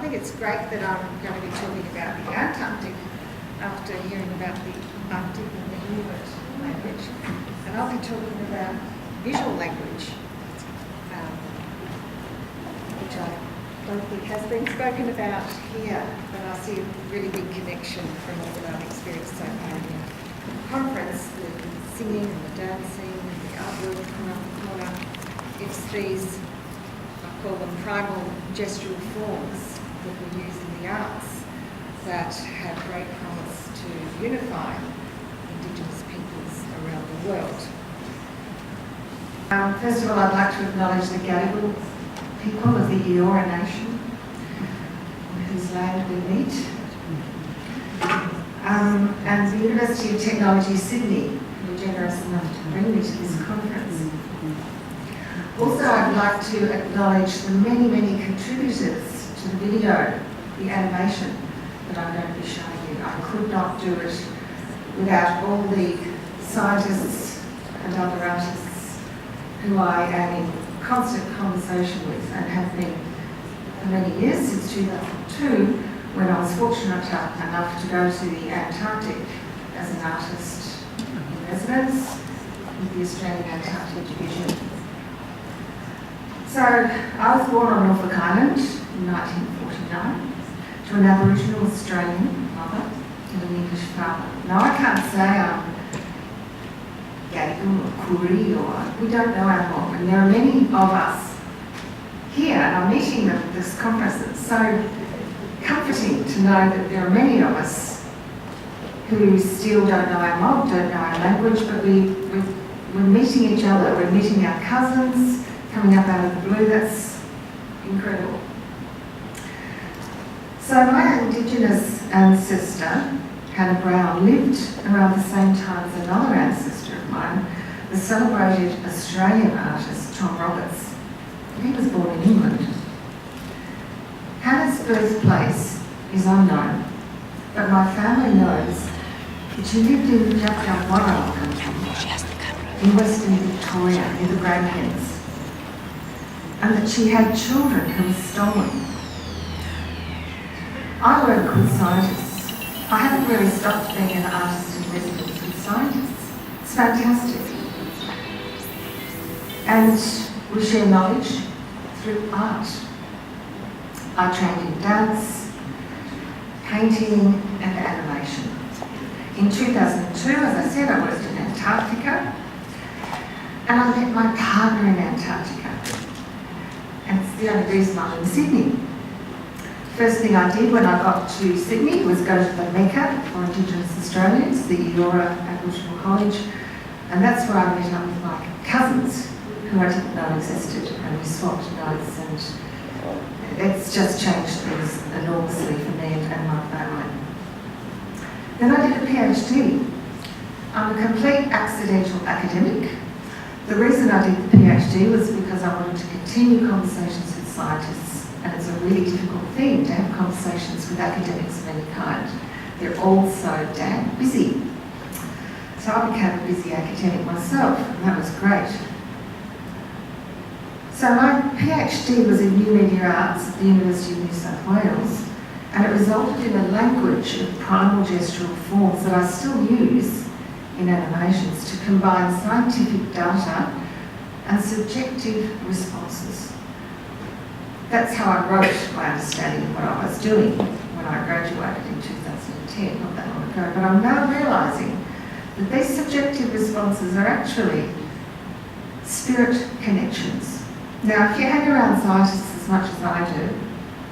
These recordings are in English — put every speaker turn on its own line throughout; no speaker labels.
think it's great that I'm going to be talking about the Antarctic after hearing about the Arctic and the Inuit language. And I'll be talking about visual language, which I don't think has been spoken about here, but I see a really big connection from all that I've experienced so far in the conference, the singing and the dancing and the artwork around the corner. It's these, I call them primal gestural forms that we use in the arts that have great promise to unify Indigenous peoples around the world. First of all, I'd like to acknowledge the Gadigal people of the Eora Nation, on whose land we meet, and the University of Technology Sydney, who were generous enough to bring me to this conference. Also, I'd like to acknowledge the many, many contributors to the video, the animation that I'm going to be showing you. I could not do it without all the scientists and other artists who I am in constant conversation with and have been for many years, since 2002, when I was fortunate enough to go to the Antarctic as an artist in residence with the Australian Antarctic Division. So I was born on Norfolk Island in 1949 to an Aboriginal Australian mother and an English father. Now I can't say I'm Gadigal or Koori, or we don't know our mob, and there are many of us here, and I'm meeting them at this conference. It's so comforting to know that there are many of us who still don't know our mob, don't know our language, but we're meeting each other, we're meeting our cousins, coming up out of the blue. That's incredible. So my Indigenous ancestor, Hannah Brown, lived around the same time as another ancestor of mine, the celebrated Australian artist Tom Roberts. He was born in England. Hannah's birthplace is unknown, but my family knows that she lived in Jakarta country in Western Victoria near the Grampians, and that she had children who were stolen. I work with scientists. I haven't really stopped being an artist in residence with scientists. It's fantastic. And we share knowledge through art. I trained in dance, painting and animation. In 2002, as I said, I worked in Antarctica, and I met my partner in Antarctica. And it's the only reason I'm in Sydney. First thing I did when I got to Sydney was go to the Mecca for Indigenous Australians, the Eora Aboriginal College, and that's where I met up with my cousins, who I didn't know existed, and we swapped notes, and it's just changed things enormously for me and my family. Then I did a PhD. I'm a complete accidental academic. The reason I did the PhD was because I wanted to continue conversations with scientists. And it's a really difficult thing to have conversations with academics of any kind. They're all so damn busy. So I became a busy academic myself, and that was great. So my PhD was in New Media Arts at the University of New South Wales, and it resulted in a language of primal gestural forms that I still use in animations to combine scientific data and subjective responses. That's how I wrote my understanding of what I was doing when I graduated in 2010, not that long ago. But I'm now realising that these subjective responses are actually spirit connections. Now, if you hang around scientists as much as I do,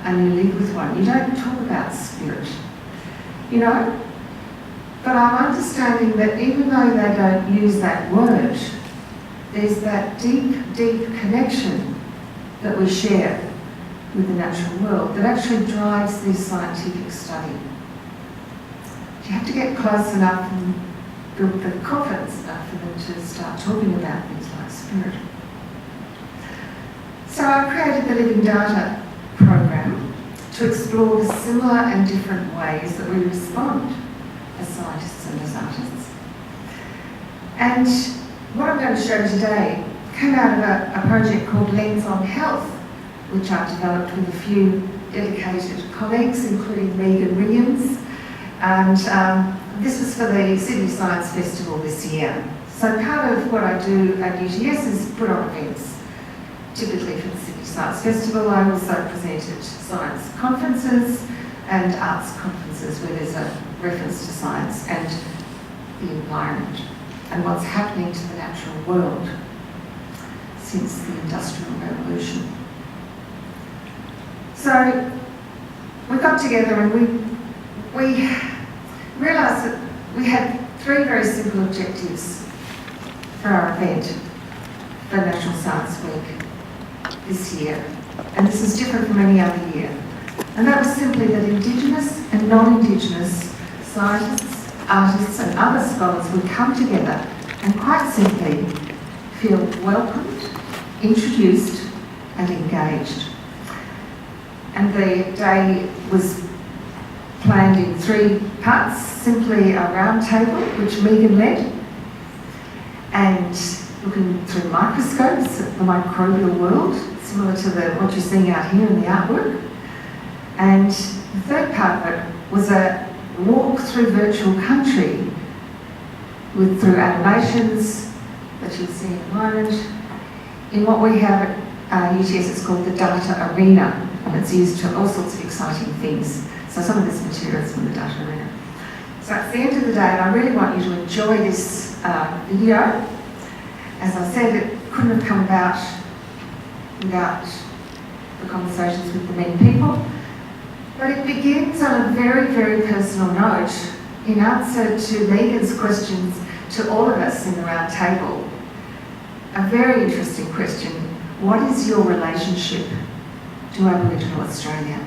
and you live with one, you don't talk about spirit, you know? But I'm understanding that even though they don't use that word, there's that deep, deep connection that we share with the natural world that actually drives this scientific study. You have to get close enough and build the confidence enough for them to start talking about things like spirit. So I created the Living Data program to explore the similar and different ways that we respond as scientists and as artists. And what I'm going to show today came out of a project called Lens on Health, which I've developed with a few dedicated colleagues, including Megan Williams. And this was for the Sydney Science Festival this year. So part of what I do at UTS is put on events. Typically for the Sydney Science Festival, I also presented science conferences and arts conferences where there's a reference to science and the environment and what's happening to the natural world since the Industrial Revolution. So we got together and we realised that we had three very simple objectives for our event for National Science Week this year. And this is different from any other year. And that was simply that Indigenous and non-Indigenous scientists, artists and other scholars would come together and quite simply feel welcomed, introduced and engaged. And the day was planned in three parts, simply a round table which Megan led, and looking through microscopes at the microbial world, similar to what you're seeing out here in the artwork. And the third part of it was a walk through virtual country through animations that you'll see in a moment. In what we have at UTS, it's called the Data Arena, and it's used for all sorts of exciting things. So some of this material is from the Data Arena. So it's the end of the day, and I really want you to enjoy this video. As I said, it couldn't have come about without the conversations with the many people. But it begins on a very, very personal note in answer to Megan's questions to all of us in the round table. A very interesting question: what is your relationship to Aboriginal Australia?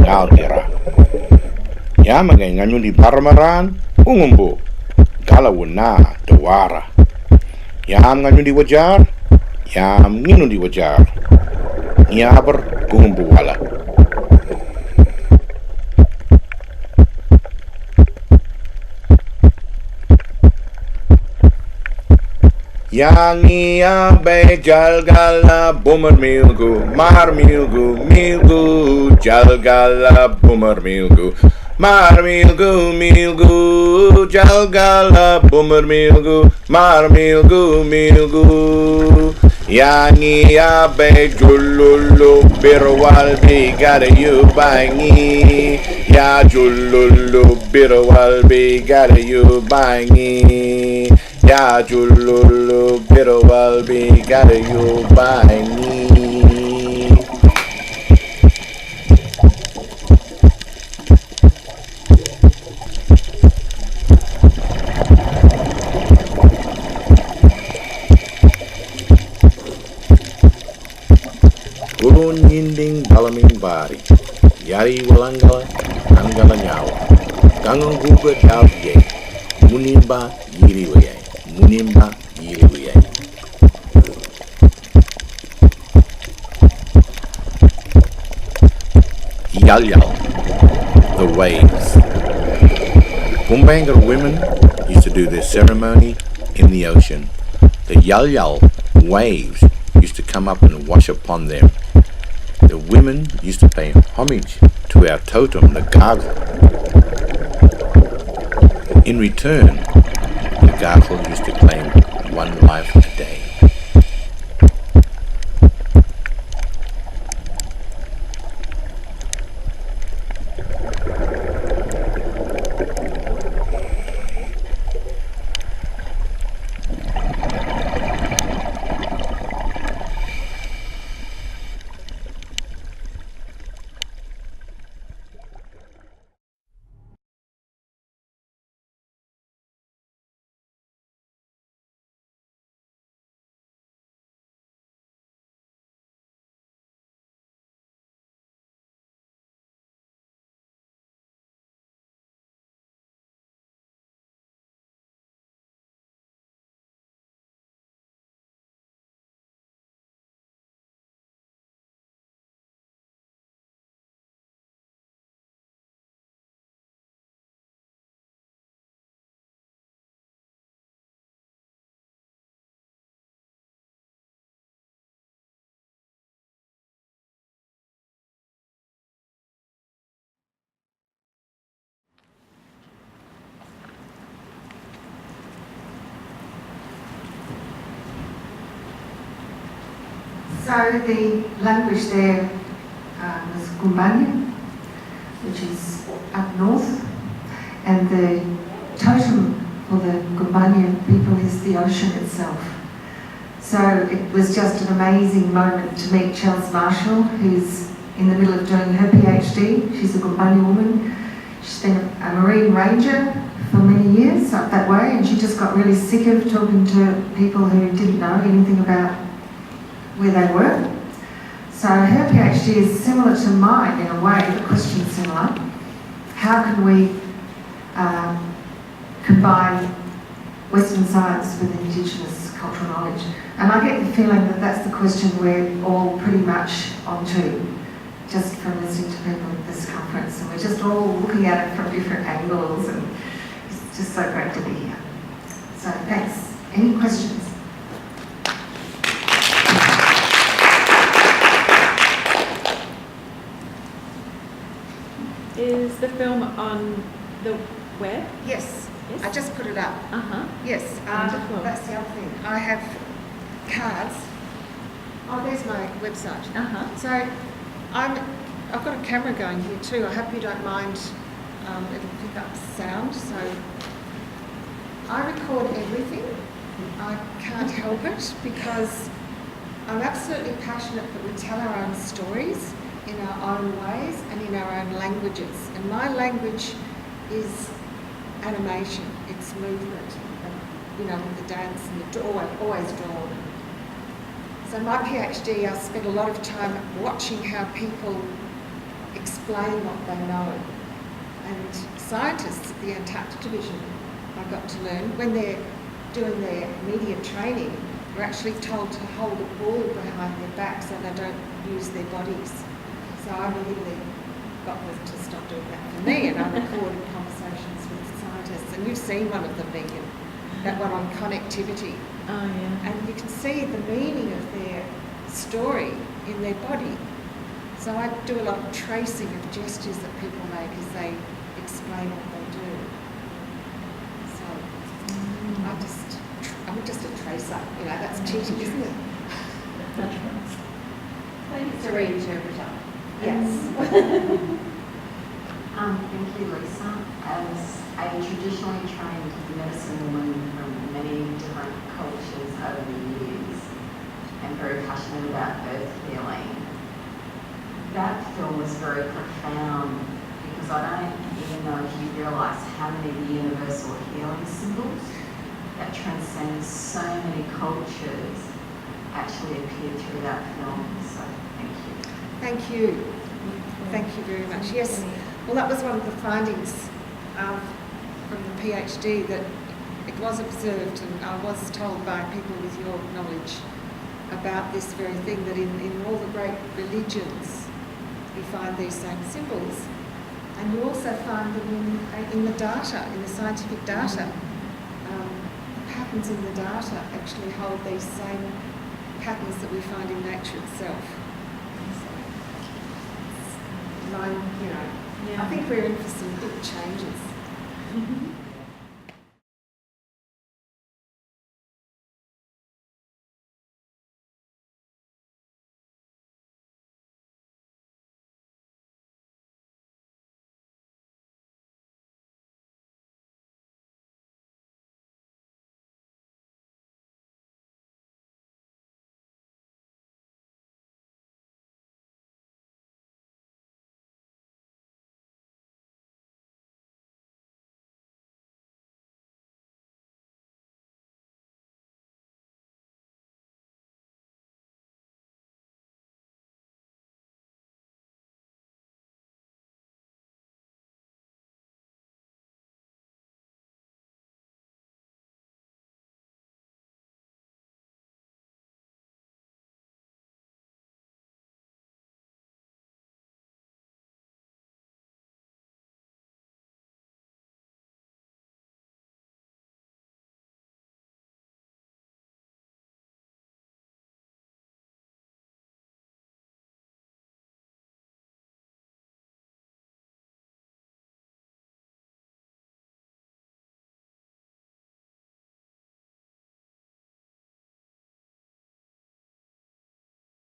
ngaltira. Yamaga nganyundi parmaran ungumbu galawuna dawara. Yam nganyundi wajar, yam nginundi wajar. Nyaber gungumbu wala. Yangi abe jalgala boomer milgu, mar milgu, jalgala boomer milgu, mar milgu, jalgala boomer milgu, mar milgu. Yangi abe jululu birwal bigada you bangi, ya jululu birwal bigada you bangi. Ya jululu birwal bigada you bangi. Ulun yinding balaming bari, yari walangala, angala nyawa, gangang guga talye, munimba yiriwe. Munimba yiriwe. Yal Yal, the waves. Gumbaynggirr women used to do their ceremony in the ocean. The Yal Yal waves used to come up and wash upon them. The women used to pay homage to our totem, the gargle. In return, the gargle used to claim one life a day.
So the language there was Gumbanya, which is up north, and the totem for the Gumbanya people is the ocean itself. So it was just an amazing moment to meet Chelsea Marshall, who's in the middle of doing her PhD. She's a Gumbanya woman. She's been a marine ranger for many years up that way, and she just got really sick of talking to people who didn't know anything about where they were. So her PhD is similar to mine in a way, the question's similar. How can we combine Western science with Indigenous cultural knowledge? And I get the feeling that that's the question we're all pretty much onto, just from listening to people at this conference, and we're just all looking at it from different angles, and it's just so great to be here. So thanks. Any questions?
Is the film on the web?
Yes.
Yes.
I just put it up.
Uh-huh.
Yes,
Wonderful.
that's the other thing. I have cards. Oh, there's my website.
Uh-huh.
So I've got a camera going here too. I hope you don't mind. It'll pick up sound. So I record everything. I can't help it because I'm absolutely passionate that we tell our own stories in our own ways and in our own languages. And my language is animation, it's movement, and, you know, with the dance and the always drawn. So my PhD, I spent a lot of time watching how people explain what they know. And scientists at the Antarctic Division, I got to learn, when they're doing their media training, they're actually told to hold a ball behind their back so they don't use their bodies. So I immediately got them to stop doing that for me, and I recorded conversations with scientists. And you've seen one of them, Megan, that one on connectivity.
Oh, yeah.
And you can see the meaning of their story in their body. So I do a lot of tracing of gestures that people make as they explain what they do. So I'm just a tracer, you know, that's cheating, isn't it?
I think it's a reinterpreter.
Yes.
Thank you, Lisa. As a traditionally trained medicine woman from many different cultures over the years and very passionate about earth healing, that film was very profound because I don't even know if you realise how many universal healing symbols that transcend so many cultures actually appeared through that film. So thank you.
Thank you. Thank you very much. Yes, well, that was one of the findings from the PhD, that it was observed, and I was told by people with your knowledge about this very thing, that in all the great religions you find these same symbols, and you also find them in the data, in the scientific data. The patterns in the data actually hold these same patterns that we find in nature itself. I think we're in for some big changes.